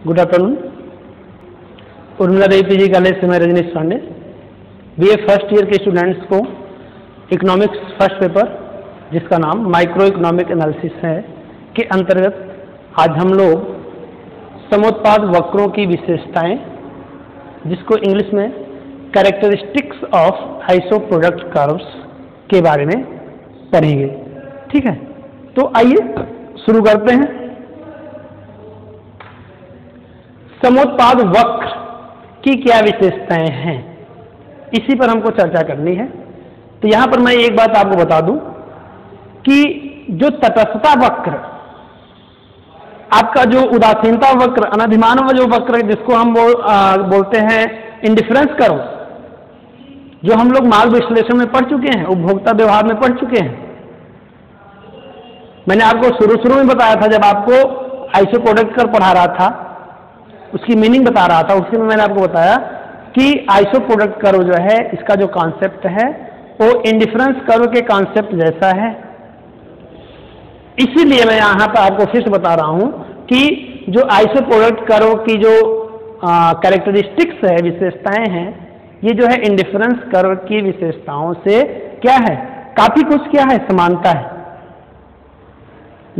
Good afternoon. Urmila Devi PG college से मैं Rajneesh Pandey. BA first year के स्टूडेंट्स को इकोनॉमिक्स फर्स्ट पेपर, जिसका नाम माइक्रो इकोनॉमिक एनालिसिस है, के अंतर्गत आज हम लोग समोत्पाद वक्रों की विशेषताएं, जिसको इंग्लिश में characteristics of iso product curves के बारे में पढ़ेंगे। ठीक है, तो आइए शुरू करते हैं। समोत्पाद वक्र की क्या विशेषताएं हैं, इसी पर हमको चर्चा करनी है। तो यहां पर मैं एक बात आपको बता दूं कि जो तटस्थता वक्र, आपका जो उदासीनता वक्र, अनधिमान जो वक्र जिसको हम बोलते हैं इंडिफरेंस कर्व, जो हम लोग माल विश्लेषण में पढ़ चुके हैं, उपभोक्ता व्यवहार में पढ़ चुके हैं। मैंने आपको शुरू में बताया था, जब आपको आइसो प्रोडक्ट कर्व पढ़ा रहा था, उसकी मीनिंग बता रहा था, उसमें मैंने आपको बताया कि आइसो प्रोडक्ट कर्व जो है, इसका जो कॉन्सेप्ट है वो इंडिफरेंस कर्व के कॉन्सेप्ट जैसा है। इसीलिए मैं यहां पर आपको फिर से बता रहा हूं कि जो आइसो प्रोडक्ट कर्व की जो कैरेक्टरिस्टिक्स है, विशेषताएं हैं, ये जो है इंडिफरेंस कर्व की विशेषताओं से क्या है, काफी कुछ क्या है, समानता है।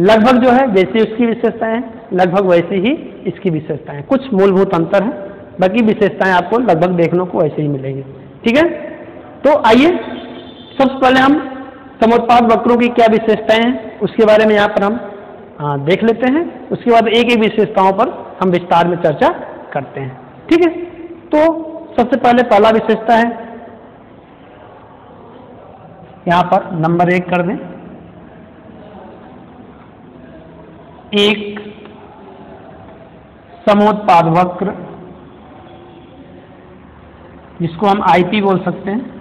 लगभग जो है जैसी उसकी विशेषताएं हैं, लगभग वैसी ही इसकी विशेषताएं, कुछ मूलभूत अंतर है, बाकी विशेषताएं आपको लगभग देखने को ऐसे ही मिलेंगी। ठीक है, तो आइए सबसे पहले हम समोत्पाद वक्रों की क्या विशेषताएं हैं उसके बारे में यहाँ पर हम देख लेते हैं। उसके बाद एक एक विशेषताओं पर हम विस्तार में चर्चा करते हैं। ठीक है, तो सबसे पहले पहला विशेषता है, यहाँ पर नंबर 1 कर दें। एक समोत्पाद वक्र, जिसको हम आईपी बोल सकते हैं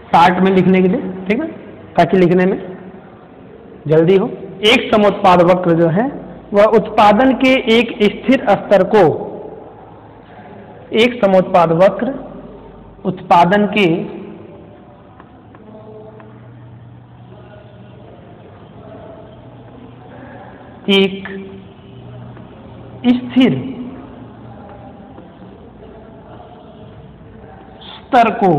शार्ट में लिखने के लिए, ठीक है, ताकि लिखने में जल्दी हो। एक समोत्पाद वक्र जो है वह उत्पादन के एक स्थिर स्तर को, एक समोत्पाद वक्र उत्पादन के एक स्थिर स्तर को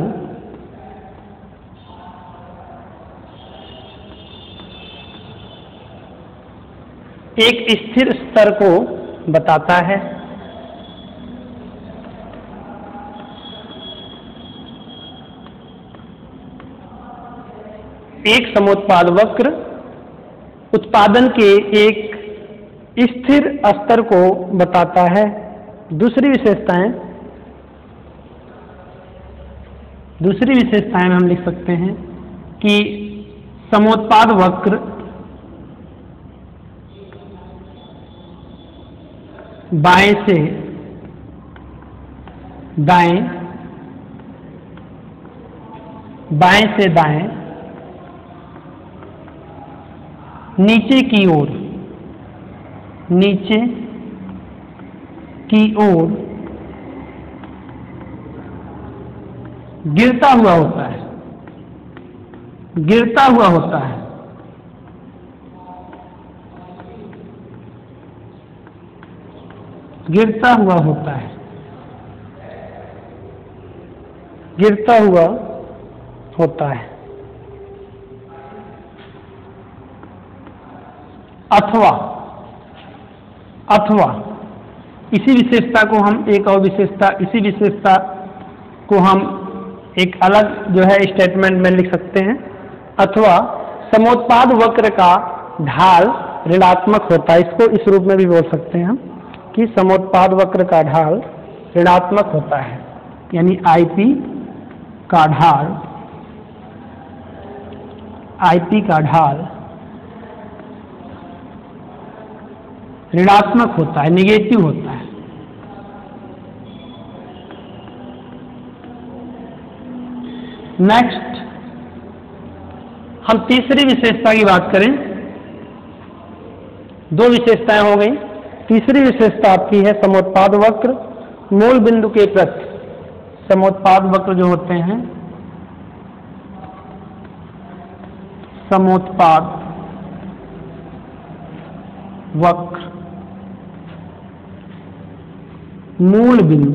एक स्थिर स्तर को बताता है। एक समोत्पाद वक्र उत्पादन के एक स्थिर स्तर को बताता है। दूसरी विशेषताएं में हम लिख सकते हैं कि समोत्पाद वक्र बाएं से दाएं, बाएं से दाएं, नीचे की ओर, नीचे की ओर गिरता हुआ होता है, गिरता हुआ होता है। गिरता हुआ होता है, गिरता हुआ होता है। अथवा इसी विशेषता को हम एक और विशेषता, इसी विशेषता को हम एक अलग जो है स्टेटमेंट में लिख सकते हैं। अथवा समोत्पाद वक्र का ढाल ऋणात्मक होता है। इसको इस रूप में भी बोल सकते हैं हम कि समोत्पाद वक्र का ढाल ऋणात्मक होता है, यानी आईपी का ढाल, आईपी का ढाल ऋणात्मक होता है, निगेटिव होता है। नेक्स्ट हम तीसरी विशेषता की बात करें। दो विशेषताएं हो गई, तीसरी विशेषता आपकी है समोत्पाद वक्र मूल बिंदु के प्रति। समोत्पाद वक्र जो होते हैं, समोत्पाद वक्र मूल बिंदु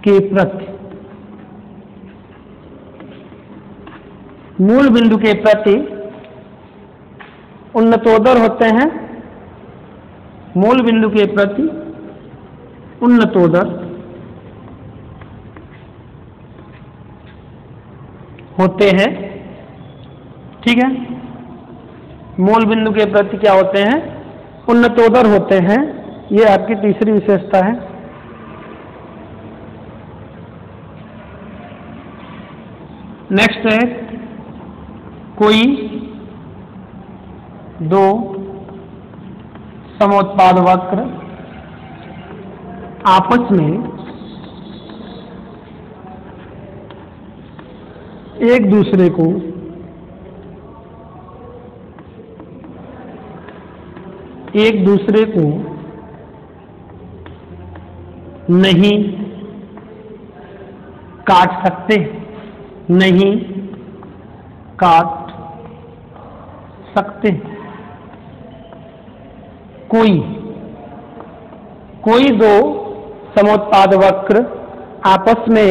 के प्रति, मूल बिंदु के प्रति उन्नतोदर होते हैं, मूल बिंदु के प्रति उन्नतोदर होते हैं। ठीक है, मूल बिंदु के प्रति क्या होते हैं? उन्नतोदर होते हैं। ये आपकी तीसरी विशेषता है। नेक्स्ट है कोई दो समोत्पाद वक्र आपस में एक दूसरे को नहीं काट सकते, नहीं काट सकते। कोई दो समोत्पाद वक्र आपस में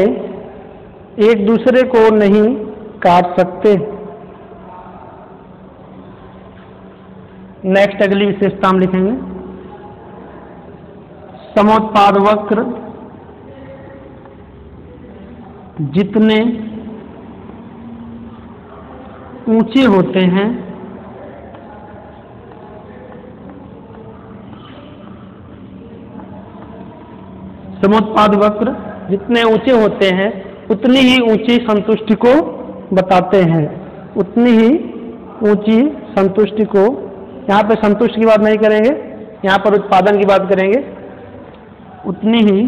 एक दूसरे को नहीं काट सकते। नेक्स्ट अगली विशेषता हम लिखेंगे, समोत्पाद वक्र जितने ऊंचे होते हैं समोत्पाद वक्र जितने ऊंचे होते हैं उतनी ही ऊंची संतुष्टि को बताते हैं, उतनी ही ऊंची संतुष्टि को। यहाँ पे संतुष्टि की बात नहीं करेंगे, यहाँ पर उत्पादन की बात करेंगे। उतनी ही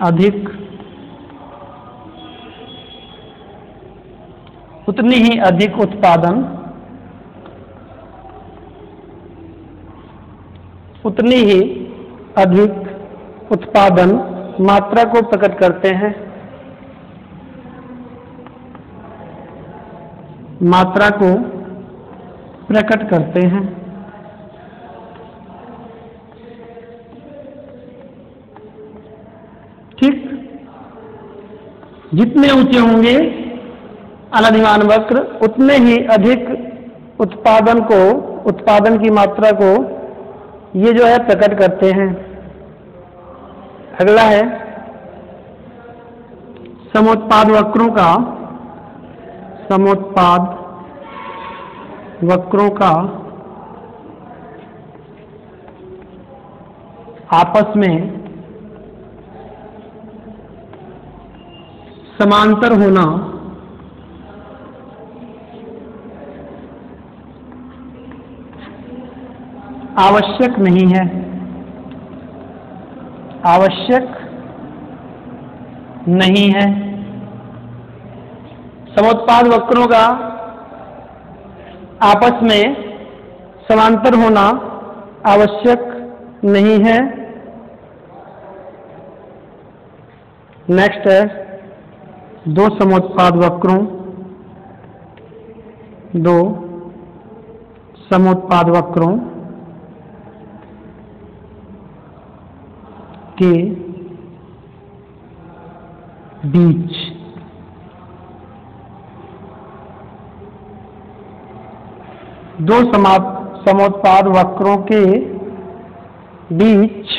अधिक, उतनी ही अधिक उत्पादन, उतनी ही अधिक उत्पादन मात्रा को प्रकट करते हैं, मात्रा को प्रकट करते हैं। ठीक, जितने ऊंचे होंगे अनधिमान वक्र उतने ही अधिक उत्पादन को, उत्पादन की मात्रा को ये जो है प्रकट करते हैं। अगला है समोत्पाद वक्रों का, समोत्पाद वक्रों का आपस में समांतर होना आवश्यक नहीं है, आवश्यक नहीं है। समोत्पाद वक्रों का आपस में समांतर होना आवश्यक नहीं है। नेक्स्ट है दो समोत्पाद वक्रों, दो समोत्पाद वक्रों के बीच दो समोत्पाद वक्रों के बीच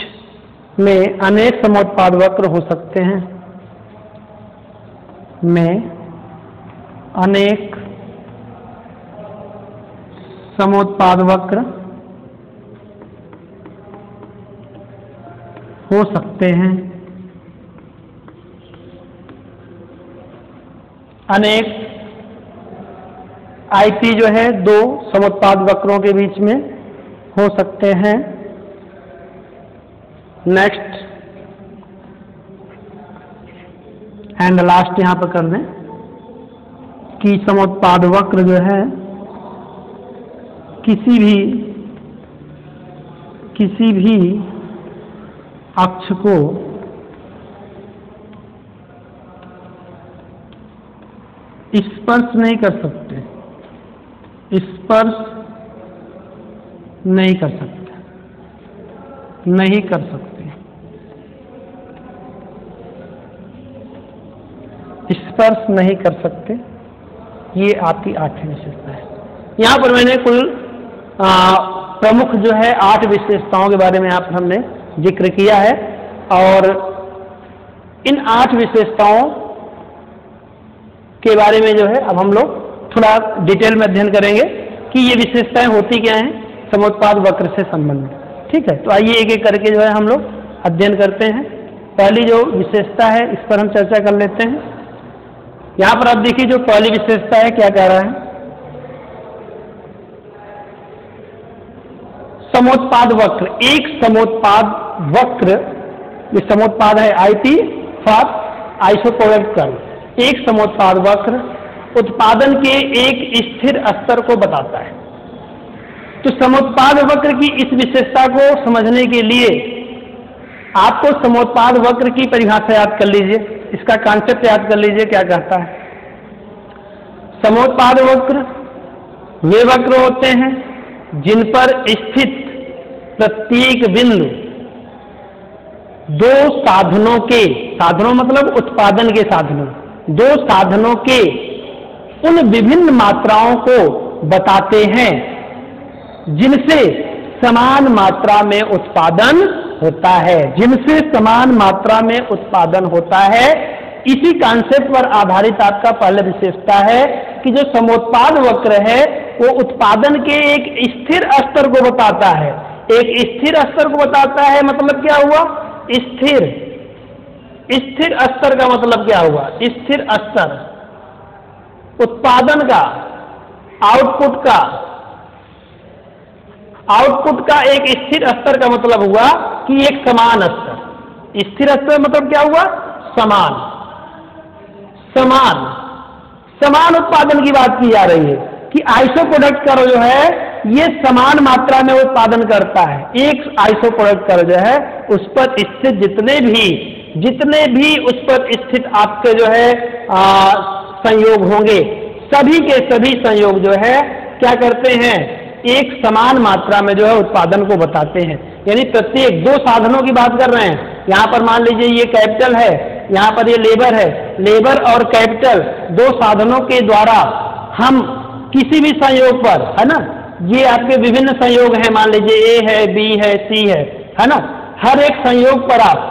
में अनेक समोत्पाद वक्र हो सकते हैं, में अनेक समोत्पाद वक्र हो सकते हैं। अनेक आईपी जो है दो समोत्पाद वक्रों के बीच में हो सकते हैं। नेक्स्ट एंड लास्ट यहां पर कर दें कि समोत्पाद वक्र जो है किसी भी अक्ष को स्पर्श नहीं कर सकते, स्पर्श नहीं कर सकते, नहीं कर सकते, स्पर्श नहीं कर सकते, ये आपकी 8वीं विशेषता है। यहाँ पर मैंने कुल प्रमुख जो है 8 विशेषताओं के बारे में आप हमने जिक्र किया है, और इन 8 विशेषताओं के बारे में जो है अब हम लोग थोड़ा डिटेल में अध्ययन करेंगे कि ये विशेषताएं होती क्या हैं समोत्पाद वक्र से संबंधित। ठीक है, तो आइए एक एक करके जो है हम लोग अध्ययन करते हैं। पहली जो विशेषता है इस पर हम चर्चा कर लेते हैं। यहां पर आप देखिए जो पहली विशेषता है क्या कह रहा है, समोत्पाद वक्र। एक समोत्पाद वक्र, ये समोत्पाद है आईपी फॉर आइसोप्रोडक्ट कर्व। एक समोत्पाद वक्र उत्पादन के एक स्थिर स्तर को बताता है। तो समोत्पाद वक्र की इस विशेषता को समझने के लिए आपको समोत्पाद वक्र की परिभाषा याद कर लीजिए, इसका कॉन्सेप्ट याद कर लीजिए क्या कहता है। समोत्पाद वक्र वे वक्र होते हैं जिन पर स्थित प्रत्येक बिंदु दो साधनों के, साधनों मतलब उत्पादन के साधनों, दो साधनों के उन विभिन्न मात्राओं को बताते हैं जिनसे समान मात्रा में उत्पादन होता है, जिनसे समान मात्रा में उत्पादन होता है। इसी कॉन्सेप्ट पर आधारित आपका पहला विशेषता है कि जो समोत्पाद वक्र है वो उत्पादन के एक स्थिर स्तर को बताता है। एक स्थिर स्तर को बताता है मतलब क्या हुआ, स्थिर, स्थिर स्तर का मतलब क्या हुआ, स्थिर स्तर उत्पादन का, आउटपुट का एक स्थिर स्तर का मतलब हुआ कि एक समान स्तर। स्थिर स्तर मतलब क्या हुआ, समान, समान, समान उत्पादन की बात की जा रही है कि आइसोप्रोडक्ट कर्व जो है ये समान मात्रा में उत्पादन करता है। एक आइसोप्रोडक्ट कर्व जो है उस पर स्थित जितने भी उस पर स्थित आपके जो है संयोग होंगे, सभी के सभी संयोग जो है क्या करते हैं, एक समान मात्रा में जो है उत्पादन को बताते हैं। यानी प्रत्येक दो साधनों की बात कर रहे हैं। यहां पर मान लीजिए ये कैपिटल है, यहां पर ये लेबर है, लेबर और कैपिटल दो साधनों के द्वारा हम किसी भी संयोग पर, है ना, ये आपके विभिन्न संयोग हैं, मान लीजिए ए है, बी है, सी है ना, हर एक संयोग पर आप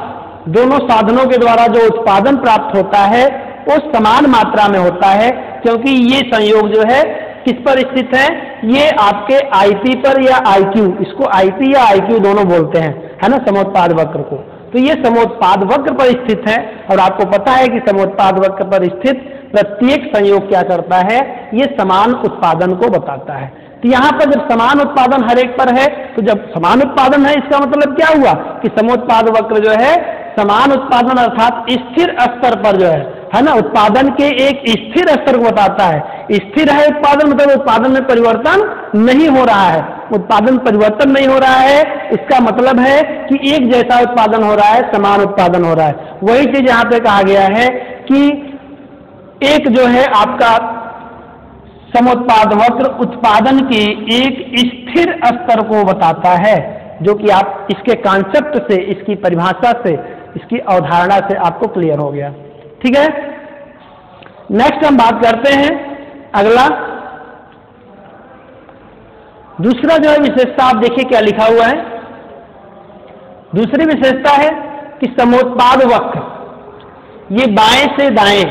दोनों साधनों के द्वारा जो उत्पादन प्राप्त होता है वो समान मात्रा में होता है, क्योंकि ये संयोग जो है किस पर स्थित है, ये आपके आईपी पर या आईक्यू, इसको आईपी या आईक्यू दोनों बोलते हैं, है ना, समोत्पाद वक्र को। तो ये समोत्पाद वक्र पर स्थित है और आपको पता है कि समोत्पाद वक्र पर स्थित प्रत्येक संयोग क्या करता है, ये समान उत्पादन को बताता है। तो यहाँ पर जब समान उत्पादन हर एक पर है, तो जब समान उत्पादन है इसका मतलब क्या हुआ कि समोत्पाद वक्र जो है समान उत्पादन अर्थात स्थिर स्तर पर जो है ना, उत्पादन के एक स्थिर स्तर को बताता है। स्थिर है उत्पादन मतलब उत्पादन में परिवर्तन नहीं हो रहा है, उत्पादन परिवर्तन नहीं हो रहा है, इसका मतलब है कि एक जैसा उत्पादन हो रहा है, समान उत्पादन हो रहा है। वही चीज यहाँ पे कहा गया है कि एक जो है आपका समोत्पाद वक्र उत्पादन के एक स्थिर स्तर को बताता है, जो कि आप इसके कॉन्सेप्ट से, इसकी परिभाषा से, इसकी अवधारणा से आपको क्लियर हो गया। ठीक है, नेक्स्ट हम बात करते हैं अगला, दूसरा जो है विशेषता, आप देखिए क्या लिखा हुआ है। दूसरी विशेषता है कि समोत्पाद वक्र ये बाएं से दाएं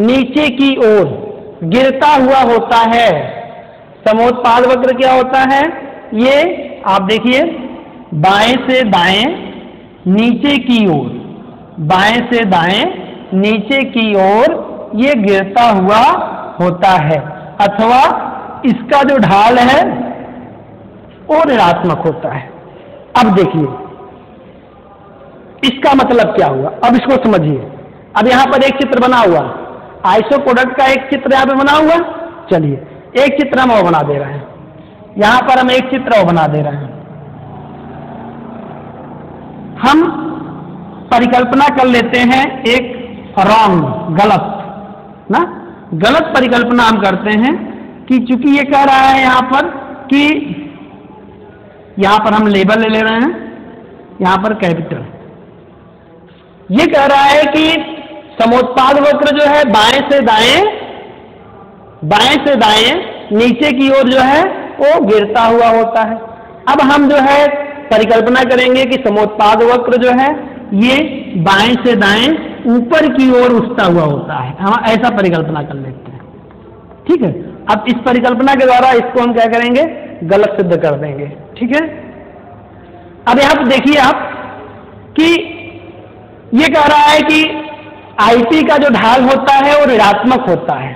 नीचे की ओर गिरता हुआ होता है। समोत्पाद वक्र क्या होता है, ये आप देखिए बाएं से दाएं नीचे की ओर, बाएं से दाएं नीचे की ओर ये गिरता हुआ होता है, अथवा इसका जो ढाल है वो ऋणात्मक होता है। अब देखिए इसका मतलब क्या हुआ, अब इसको समझिए। अब यहां पर एक चित्र बना हुआ, आइसोप्रोडक्ट का एक चित्र यहां पे बना हुआ। चलिए एक चित्र हम और बना दे रहे हैं, यहां पर हम एक चित्र और बना दे रहे हैं। हम परिकल्पना कर लेते हैं एक रॉन्ग, गलत ना, गलत परिकल्पना हम करते हैं कि चूंकि ये कह रहा है यहाँ पर कि यहाँ पर हम लेबल ले रहे हैं, यहाँ पर कैपिटल, ये कह रहा है कि समोत्पाद वक्र जो है बाएं से दाएं नीचे की ओर जो है वो गिरता हुआ होता है। अब हम जो है परिकल्पना करेंगे कि समोत्पाद वक्र जो है ये बाएं से दाएं ऊपर की ओर उठता हुआ होता है। हम ऐसा परिकल्पना कर लेते हैं, ठीक है। अब इस परिकल्पना के द्वारा इसको हम क्या करेंगे, गलत सिद्ध कर देंगे, ठीक है। अब यहां पर देखिए आप कि ये कह रहा है कि आईपी का जो ढाल होता है वो ऋणात्मक होता है।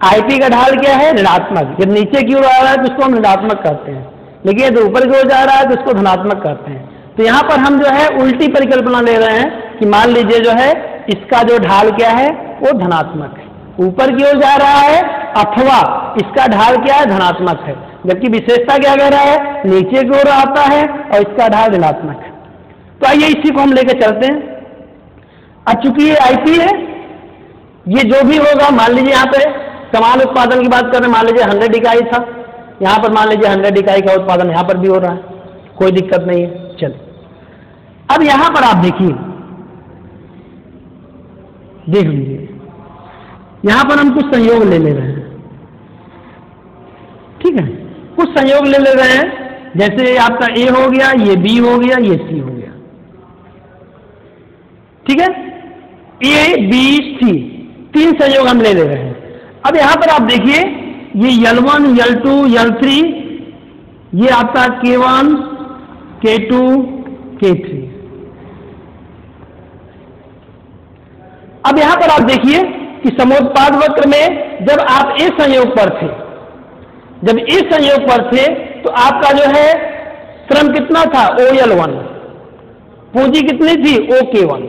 आईपी का ढाल क्या है, ऋणात्मक। जब नीचे की ओर आ रहा है तो उसको हम ऋणात्मक कहते हैं, लेकिन यदि ऊपर की ओर जा रहा है तो उसको धनात्मक कहते हैं। तो यहां पर हम जो है उल्टी परिकल्पना ले रहे हैं कि मान लीजिए जो है इसका जो ढाल क्या है वो धनात्मक है, ऊपर की ओर जा रहा है, अथवा इसका ढाल क्या है, धनात्मक है। जबकि विशेषता क्या कह रहा है, नीचे की ओर आता है और इसका ढाल ऋणात्मक है। तो आइए इसी को हम लेकर चलते हैं। अब चूंकि ये आईपी है, ये जो भी होगा, मान लीजिए यहाँ पे समान उत्पादन की बात कर रहे हैं, मान लीजिए 100 इकाई था, यहाँ पर मान लीजिए 100 इकाई का उत्पादन यहाँ पर भी हो रहा है, कोई दिक्कत नहीं है। चलिए अब यहां पर आप देखिए, देख लीजिए, यहां पर हम कुछ संयोग ले रहे हैं, ठीक है। कुछ संयोग ले रहे हैं, जैसे आपका ए हो गया, ये बी हो गया, ये सी हो गया, ठीक है। ए बी सी 3 संयोग हम ले रहे हैं। अब यहां पर आप देखिए, ये L1 L2 L3, ये आपका K1 K2 K3। अब यहां पर आप देखिए कि समोत्पाद वक्र में जब आप इस संयोग पर थे, जब इस संयोग पर थे तो आपका जो है श्रम कितना था, OL1, पूंजी कितनी थी, OK1,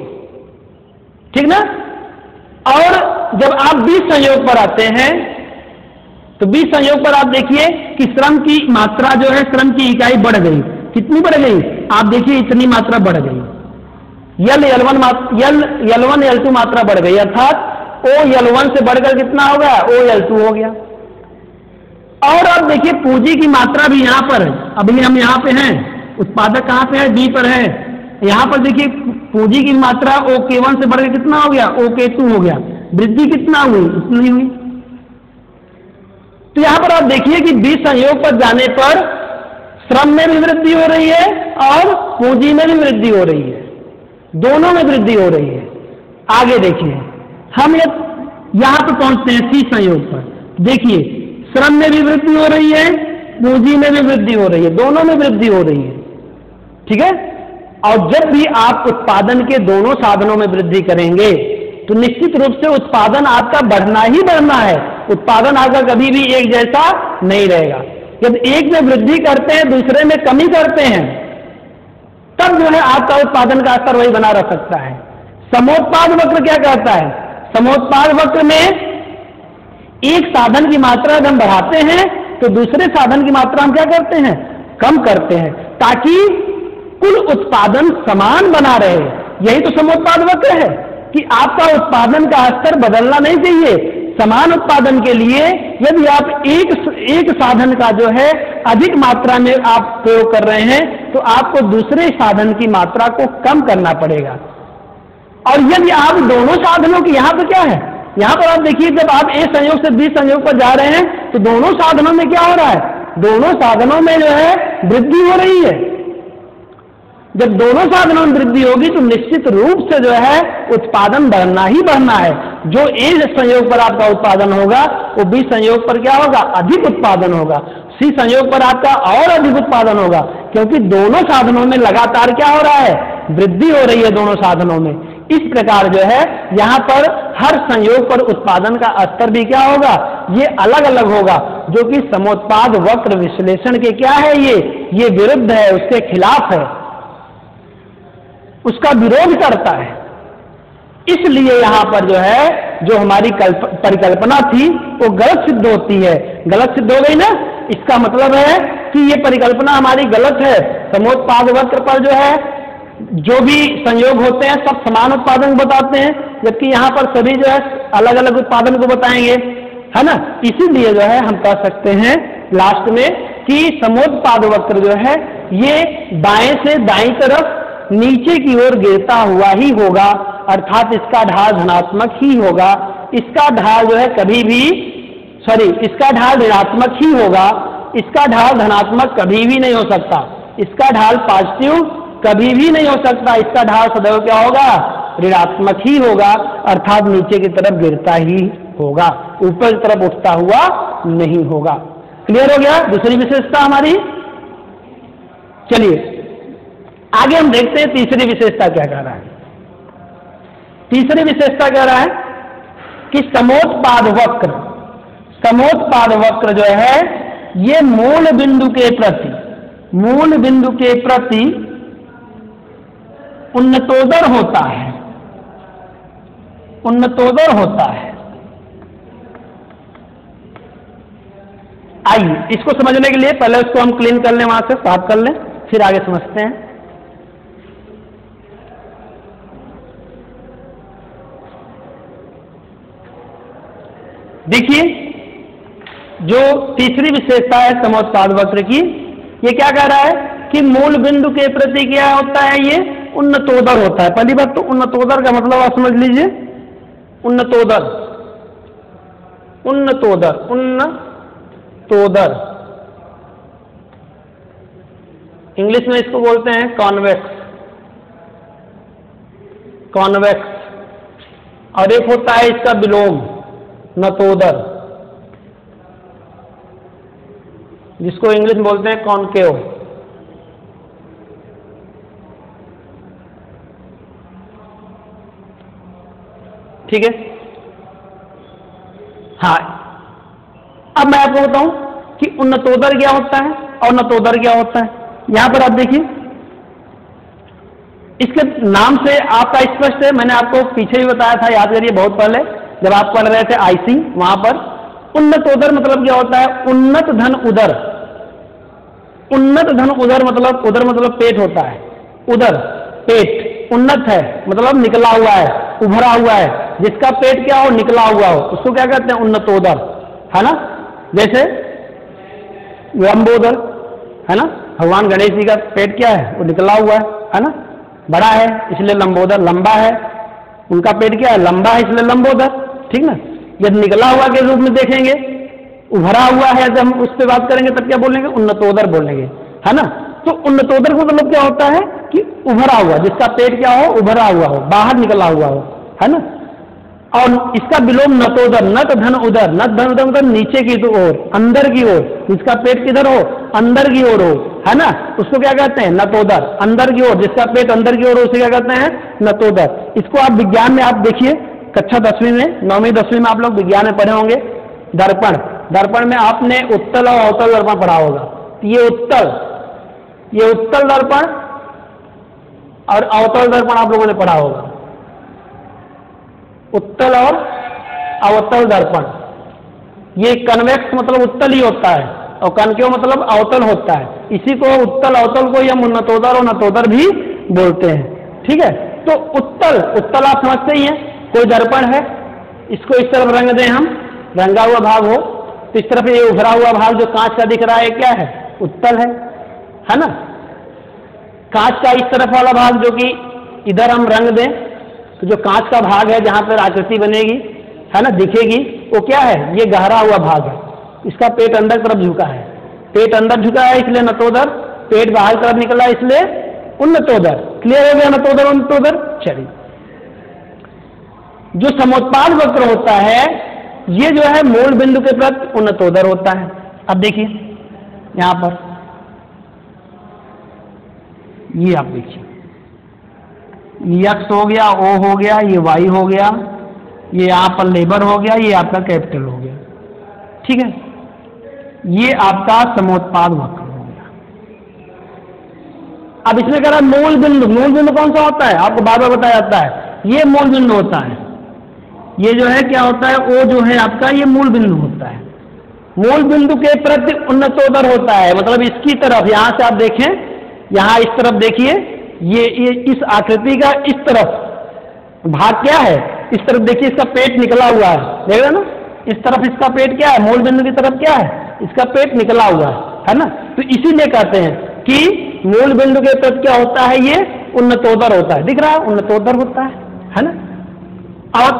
ठीक ना। और जब आप 20 संयोग पर आते हैं तो 20 संयोग पर आप देखिए कि श्रम की मात्रा जो है, श्रम की इकाई बढ़ गई। कितनी बढ़ गई, आप देखिए इतनी मात्रा बढ़ गई, L1 L2 मात्रा बढ़ गई, अर्थात OL1 से बढ़कर कितना हो गया, OL2 हो गया। और अब देखिए पूंजी की मात्रा भी यहां पर, अभी हम यहां पे हैं, उत्पादक कहां पे है, डी पर है, यहां पर देखिए पूंजी की मात्रा OK1 से बढ़कर कितना हो गया, OK2 हो गया। वृद्धि कितना हुई, उतनी हुई। तो यहां पर आप देखिए कि 20 संयोग पर जाने पर श्रम में भी वृद्धि हो रही है और पूंजी में भी वृद्धि हो रही है, दोनों में वृद्धि हो रही है। आगे देखिए, हम यहां पर पहुंचते हैं 30 संयोग पर, देखिए श्रम में भी वृद्धि हो रही है, पूंजी में भी वृद्धि हो रही है, दोनों में वृद्धि हो रही है, ठीक है। और जब भी आप उत्पादन के दोनों साधनों में वृद्धि करेंगे तो निश्चित रूप से उत्पादन आपका बढ़ना ही बढ़ना है। उत्पादन आपका कभी भी एक जैसा नहीं रहेगा। जब एक में वृद्धि करते हैं, दूसरे में कमी करते हैं, तब जो है आपका उत्पादन का स्तर वही बना रह सकता है। समोत्पाद वक्र क्या कहता है, समोत्पाद वक्र में एक साधन की मात्रा जब हम बढ़ाते हैं तो दूसरे साधन की मात्रा हम क्या करते हैं, कम करते हैं, ताकि कुल उत्पादन समान बना रहे। यही तो समोत्पाद वक्र है कि आपका उत्पादन का स्तर बदलना नहीं चाहिए। समान उत्पादन के लिए यदि आप एक साधन का जो है अधिक मात्रा में आप प्रयोग कर रहे हैं तो आपको दूसरे साधन की मात्रा को कम करना पड़ेगा। और यदि आप दोनों साधनों की, यहां पर क्या है, यहां पर आप देखिए जब आप ए संयोग से बी संयोग पर जा रहे हैं तो दोनों साधनों में क्या हो रहा है, दोनों साधनों में जो है वृद्धि हो रही है। जब दोनों साधनों में वृद्धि होगी तो निश्चित रूप से जो है उत्पादन बढ़ना ही बढ़ना है। जो ए संयोग पर आपका उत्पादन होगा वो बी संयोग पर क्या होगा, अधिक उत्पादन होगा, सी संयोग पर आपका और अधिक उत्पादन होगा, क्योंकि दोनों साधनों में लगातार क्या हो रहा है, वृद्धि हो रही है दोनों साधनों में। इस प्रकार जो है यहां पर हर संयोग पर उत्पादन का स्तर भी क्या होगा, ये अलग अलग होगा, जो कि समोत्पाद वक्र विश्लेषण के क्या है, ये विरुद्ध है, उसके खिलाफ है, उसका विरोध करता है। इसलिए यहां पर जो है जो हमारी परिकल्पना थी वो गलत सिद्ध होती है। गलत सिद्ध हो गई ना, इसका मतलब है कि ये परिकल्पना हमारी गलत है। समोत्पाद वक्र पर जो है जो भी संयोग होते हैं सब समान उत्पादन बताते हैं, जबकि यहां पर सभी जो है अलग अलग उत्पादन को बताएंगे। है ना। इसीलिए जो है हम कह सकते हैं लास्ट में कि समोत्पाद वक्र जो है ये बाएं से दाईं तरफ नीचे की ओर गिरता हुआ ही होगा, अर्थात इसका ढाल धनात्मक ही होगा। इसका ढाल जो है कभी भी इसका ढाल ऋणात्मक ही होगा, इसका ढाल धनात्मक कभी भी नहीं हो सकता, इसका ढाल पॉजिटिव कभी भी नहीं हो सकता, इसका ढाल सदैव क्या होगा, ऋणात्मक ही होगा, अर्थात नीचे की तरफ गिरता ही होगा, ऊपर की तरफ उठता हुआ नहीं होगा। क्लियर हो गया दूसरी विशेषता हमारी। चलिए आगे हम देखते हैं तीसरी विशेषता क्या कह रहा है। तीसरी विशेषता कह रहा है कि समोत्पाद वक्र जो है ये मूल बिंदु के प्रति उन्नतोदर होता है। आइए इसको समझने के लिए पहले उसको हम क्लीन कर लें, वहां से साफ कर लें, फिर आगे समझते हैं। देखिए जो तीसरी विशेषता है समोत्पाद वक्र की, ये क्या कह रहा है कि मूल बिंदु के प्रति क्या होता है, ये उन्नतोदर होता है। पहली बात तो उन्नतोदर का मतलब आप समझ लीजिए, उन्नतोदर इंग्लिश में इसको बोलते हैं कॉन्वेक्स, और एक होता है इसका विलोम नतोदर, जिसको इंग्लिश में बोलते हैं कॉनकेव। ठीक है। हाँ, अब मैं आपको बताऊं कि उन्नतोदर क्या होता है और नतोदर क्या होता है। यहां पर आप देखिए, इसके नाम से आपका स्पष्ट है, मैंने आपको पीछे भी बताया था, याद करिए बहुत पहले जब आप पढ़ रहे थे आईसी, वहां पर उन्नतोदर मतलब क्या होता है, उन्नत धन उदर। उन्नत धन उदर मतलब, उदर मतलब पेट होता है, उदर पेट, उन्नत है मतलब निकला हुआ है, उभरा हुआ है, जिसका पेट क्या हो, निकला हुआ हो, उसको क्या कहते हैं, उन्नतोदर, है ना। जैसे लंबोदर, है ना, भगवान गणेश जी का पेट क्या है, वो निकला हुआ है ना, बड़ा है इसलिए लंबोदर, लंबा है, उनका पेट क्या है, लंबा है इसलिए लंबोदर। ठीक ना। जब निकला हुआ के रूप में देखेंगे, उभरा हुआ है, जब हम उस पर बात करेंगे तब क्या बोलेंगे, उन्नतोदर बोलेंगे, है ना। तो उन्नतोदर का मतलब क्या होता है कि उभरा हुआ, जिसका पेट क्या हो, उभरा हुआ हो, बाहर निकला हुआ हो, है ना। और इसका विलोम नतोदर, नत धन उदर, नत धन उदर मतलब नीचे की ओर, अंदर की ओर, जिसका पेट किधर हो, अंदर की ओर हो, है ना, उसको क्या कहते हैं, नतोदर। अंदर की ओर, जिसका पेट अंदर की ओर हो, उसे क्या कहते हैं, नतोदर। इसको आप विज्ञान में आप देखिए, कक्षा 10वीं में, 9वीं 10वीं में आप लोग विज्ञान में पढ़े होंगे, दर्पण में आपने उत्तल और अवतल दर्पण पढ़ा होगा। ये उत्तल दर्पण और अवतल दर्पण आप लोगों ने पढ़ा होगा। उत्तल और अवतल दर्पण, ये कन्वेक्स मतलब उत्तल ही होता है और कनकेव मतलब अवतल होता है। इसी को उत्तल अवतल को हम उन्नतोदर और नतोदर भी बोलते हैं। ठीक है। तो उत्तल आप समझते ही हैं, कोई दर्पण है, इसको इस तरफ रंग दें हम, रंगा हुआ भाग हो, तो इस तरफ ये उभरा हुआ भाग जो कांच का दिख रहा है क्या है, उत्तल है ना। कांच का इस तरफ वाला भाग जो कि इधर हम रंग दें, तो जो कांच का भाग है जहां पर आकृति बनेगी, है ना, दिखेगी, वो क्या है, ये गहरा हुआ भाग है, इसका पेट अंदर तरफ झुका है, पेट अंदर झुका है इसलिए नतोदर, पेट बाहर तरफ निकला इसलिए उन्नतोदर। क्लियर हो गया, नतोदर उन्नतोदर। चलिए, जो समोत्पाद वक्र होता है ये जो है मूल बिंदु के प्रति उन्नतोदर होता है। अब देखिए यहां पर, ये आप देखिए, ये एक्स हो गया, ओ हो गया, ये वाई हो गया, ये यहां पर लेबर हो गया, ये आपका कैपिटल हो गया। ठीक है, ये आपका समोत्पाद वक्र हो गया। अब इसमें कह रहा है मूल बिंदु कौन सा होता है, आपको बार बार बताया जाता है, ये मूल बिंदु होता है। ये जो है क्या होता है, ओ जो है आपका, ये मूल बिंदु होता है। मूल बिंदु के प्रति उन्नतोदर होता है, मतलब इसकी तरफ, यहां से आप देखें, यहां इस तरफ देखिए, ये इस आकृति का इस तरफ भाग क्या है, इस तरफ देखिए, इसका पेट निकला हुआ है, देख रहे ना, इस तरफ इसका पेट क्या है, मूल बिंदु की तरफ क्या है, इसका पेट निकला हुआ है ना। तो इसीलिए कहते हैं कि मूल बिंदु के तरफ क्या होता है, ये उन्नतोदर होता है, दिख रहा है, उन्नतोदर होता है ना। और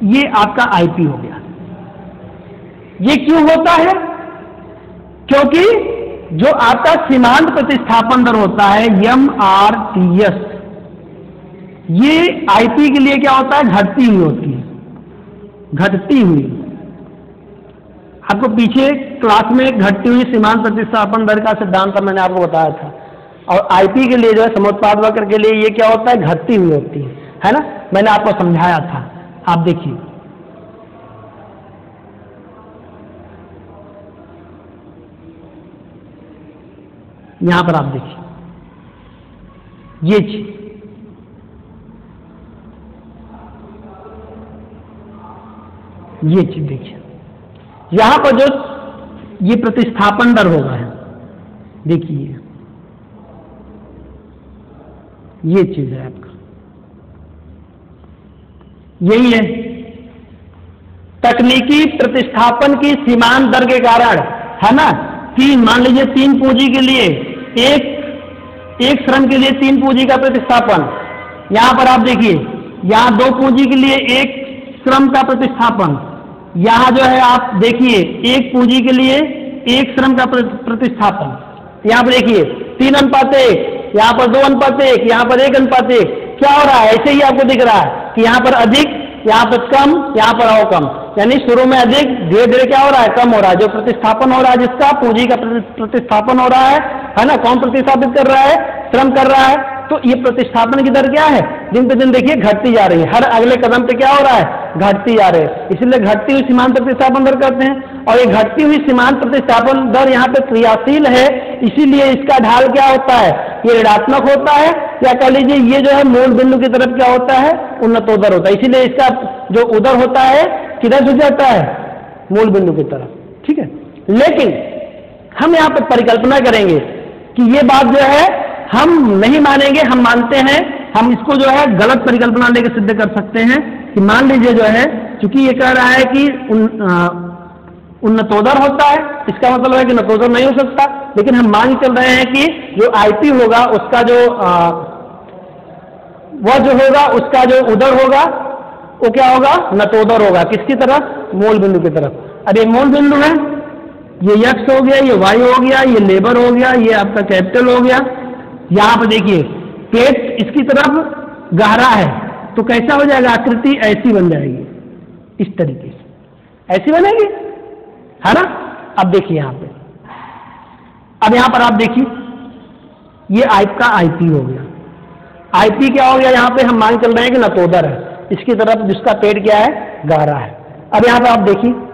ये आपका आईपी हो गया। ये क्यों होता है, क्योंकि जो आपका सीमांत प्रतिस्थापन दर होता है MRTS, ये आईपी के लिए क्या होता है, घटती हुई होती है, घटती हुई। आपको पीछे क्लास में घटती हुई सीमांत प्रतिस्थापन दर का सिद्धांत मैंने आपको बताया था। और आईपी के लिए जो है समोत्पाद वक्र के लिए ये क्या होता है, घटती हुई होती है ना। मैंने आपको समझाया था, आप देखिए यहां पर, आप देखिए ये चीज, ये चीज देखिए, यहां पर जो ये प्रतिस्थापन दर होगा है, देखिए ये चीज है आपका, यही है तकनीकी प्रतिस्थापन की सीमांत दर के कारण, है ना। तीन, मान लीजिए 3 पूंजी के लिए एक श्रम के लिए 3 पूंजी का प्रतिस्थापन, यहां पर आप देखिए, यहां 2 पूंजी के लिए 1 श्रम का प्रतिस्थापन, यहां जो है आप देखिए 1 पूंजी के लिए 1 श्रम का प्रतिस्थापन, यहां पर देखिए 3:1, यहां पर 2:1, यहां पर 1:1। क्या हो रहा है, ऐसे ही आपको दिख रहा है कि यहां पर अधिक, यहां पर कम, यहां पर और कम, यानी शुरू में अधिक, धीरे धीरे क्या हो रहा है, कम हो रहा है। जो प्रतिस्थापन हो रहा है, जिसका पूंजी का प्रतिस्थापन हो रहा है ना, कौन प्रतिस्थापित कर रहा है, श्रम कर रहा है। तो ये प्रतिस्थापन की दर क्या है, दिन पे दिन देखिए घटती जा रही है, हर अगले कदम पे क्या हो रहा है, घटती जा रही है। इसलिए घटती हुई सीमांत प्रतिस्थापन दर करते हैं। और ये घटती हुई सीमांत प्रतिस्थापन दर यहाँ पे क्रियाशील है, इसीलिए इसका ढाल क्या होता है, ये ऋणात्मक होता है, या कह लीजिए ये जो है मूल बिंदु की तरफ क्या होता है, उन्नतोदर होता है। इसीलिए इसका जो उदर होता है किधर झुक जाता है, मूल बिंदु की तरफ, ठीक है। लेकिन हम यहाँ पर परिकल्पना करेंगे कि ये बात जो है हम नहीं मानेंगे, हम मानते हैं, हम इसको जो है गलत परिकल्पना लेकर सिद्ध कर सकते हैं कि मान लीजिए जो है, चूंकि ये कह रहा है कि उन्नतोदर होता है, इसका मतलब है कि नतोदर नहीं हो सकता। लेकिन हम मान चल रहे हैं कि जो आईपी होगा उसका जो वह जो होगा उसका जो उदर होगा वो क्या होगा, नतोदर होगा। किसकी तरफ, मूल बिंदु की तरफ। अब ये मूल बिंदु है, ये यक्स हो गया, ये वाई हो गया, ये लेबर हो गया, ये आपका कैपिटल हो गया। यहां पर देखिए पेट इसकी तरफ गहरा है, तो कैसा हो जाएगा, आकृति ऐसी बन जाएगी, इस तरीके से ऐसी बनेगी, है ना। अब देखिए यहां पे, अब यहां पर आप देखिए ये आपका आईपी हो गया। आईपी क्या हो गया, यहां पे हम मान चल रहे हैं कि नतोदर है, इसकी तरफ जिसका पेट क्या है, गहरा है। अब यहां पे आप देखिए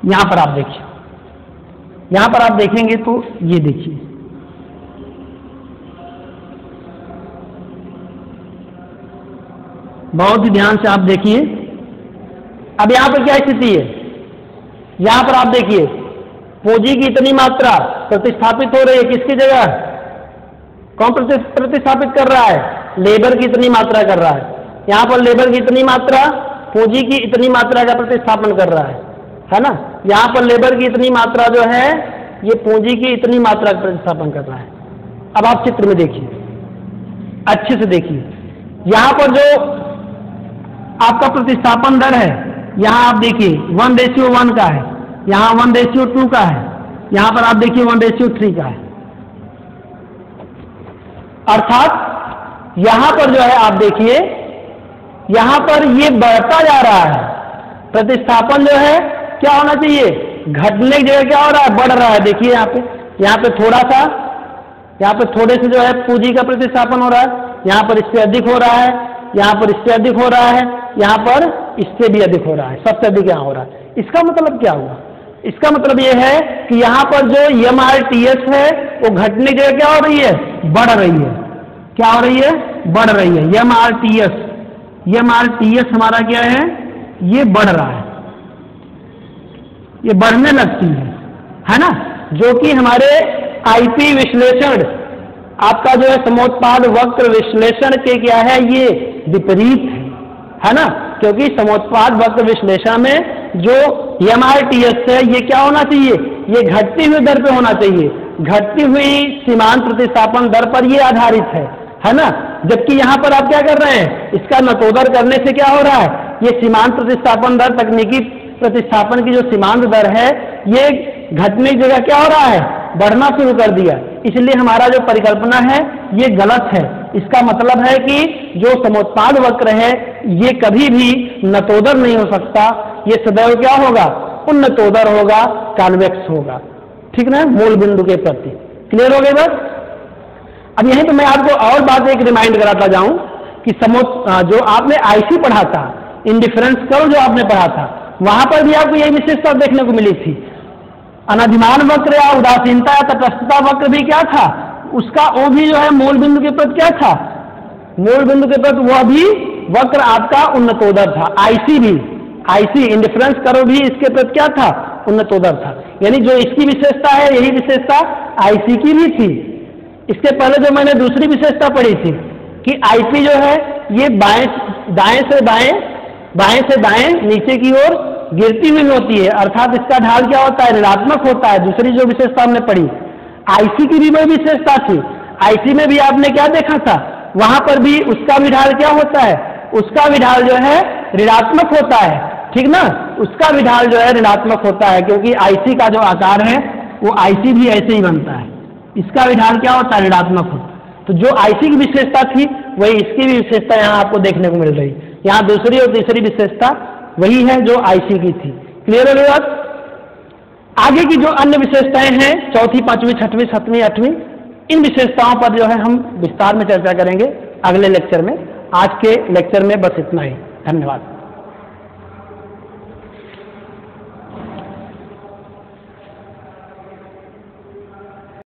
यहां पर आप देखिए, यहां पर आप देखेंगे तो ये देखिए बहुत ही ध्यान से आप देखिए। अब यहां पर क्या स्थिति है, यहां पर आप देखिए पूंजी की इतनी मात्रा प्रतिस्थापित हो रही है, किसकी जगह, कौन प्रतिस्थापित कर रहा है, लेबर की इतनी मात्रा कर रहा है। यहां पर लेबर की इतनी मात्रा पूंजी की इतनी मात्रा का प्रतिस्थापन कर रहा है ना। यहां पर लेबर की इतनी मात्रा जो है ये पूंजी की इतनी मात्रा का प्रतिस्थापन कर रहा है। अब आप चित्र में देखिए, अच्छे से देखिए, यहां पर जो आपका प्रतिस्थापन दर है, यहां आप देखिए 1:1 का है, यहां 1:2 का है, यहां पर आप देखिए 1:3 का है। अर्थात यहां पर जो है आप देखिए, यहां पर ये बढ़ता जा रहा है, प्रतिस्थापन जो है क्या होना चाहिए, घटने की जगह क्या हो रहा है, बढ़ रहा है। देखिए यहाँ पे थोड़ा सा, यहाँ पे थोड़े से जो है पूंजी का प्रतिस्थापन हो रहा है, यहाँ पर इससे अधिक हो रहा है, यहाँ पर इससे अधिक हो रहा है, यहाँ पर इससे भी अधिक हो रहा है, सबसे अधिक यहाँ हो रहा है। इसका मतलब क्या हुआ, इसका मतलब यह है कि यहाँ पर जो MRTS है वो घटने की जगह क्या हो रही है, बढ़ रही है। क्या हो रही है, बढ़ रही है। MRTS MRTS हमारा क्या है, ये बढ़ रहा है, ये बढ़ने लगती है ना, जो कि हमारे आईपी विश्लेषण, आपका जो है समोत्पाद वक्र विश्लेषण के क्या है, ये विपरीत है ना, क्योंकि समोत्पाद वक्र विश्लेषण में जो MRTS है ये क्या होना चाहिए, ये घटती हुई दर पे होना चाहिए, घटती हुई सीमांत प्रतिस्थापन दर पर ये आधारित है ना। जबकि यहां पर आप क्या कर रहे हैं, इसका नतोदर करने से क्या हो रहा है, ये सीमांत प्रतिस्थापन दर, तकनीकी प्रतिस्थापन की जो सीमांत दर है ये घटने की जगह क्या हो रहा है, बढ़ना शुरू कर दिया। इसलिए हमारा जो परिकल्पना है ये गलत है। इसका मतलब है कि जो समोत्पाद वक्र है ये कभी भी नतोदर नहीं हो सकता, ये सदैव क्या होगा, उन्नतोदर होगा, कॉन्वेक्स होगा, ठीक ना, मूल बिंदु के प्रति। क्लियर हो गई बस। अब यहीं तो मैं आपको और बात एक रिमाइंड कराता जाऊं कि जो आपने आईसी पढ़ा था, इंडिफरेंस कर्व जो आपने पढ़ा था, वहां पर भी आपको यही विशेषता देखने को मिली थी। अनधिमान वक्र या उदासीनता या तटस्थता वक्र भी क्या था, उसका वो भी जो है मूल बिंदु के प्रति क्या था, मूल बिंदु के प्रति वह भी वक्र आपका उन्नतोदर था। आईसी इंडिफरेंस कर्व भी इसके प्रति क्या था, उन्नतोदर था। यानी जो इसकी विशेषता है यही विशेषता आईसी की भी थी। इसके पहले जो मैंने दूसरी विशेषता पढ़ी थी कि आईपी जो है ये दाएं से दाएं नीचे की ओर गिरती हुई होती है, अर्थात इसका ढाल क्या होता है, ऋणात्मक होता है। दूसरी जो विशेषता हमने पढ़ी, आईसी की भी वही विशेषता थी। आईसी में भी आपने क्या देखा था, वहां पर भी उसका भी ढाल क्या होता है, उसका भी ढाल जो है ऋणात्मक होता है, ठीक ना, उसका भी ढाल जो है ऋणात्मक होता है, क्योंकि आईसी का जो आकार है वो आईसी भी ऐसे ही बनता है, इसका भी ढाल क्या होता है, ऋणात्मक होता है। तो जो आईसी की विशेषता थी वही इसकी भी विशेषता यहाँ आपको देखने को मिल रही। यहाँ दूसरी और तीसरी विशेषता वही है जो आईसी की थी। क्लियर हो गई बात। आगे की जो अन्य विशेषताएं हैं, चौथी, पांचवी, छठवीं, सातवीं, आठवीं, इन विशेषताओं पर जो है हम विस्तार में चर्चा करेंगे अगले लेक्चर में। आज के लेक्चर में बस इतना ही। धन्यवाद।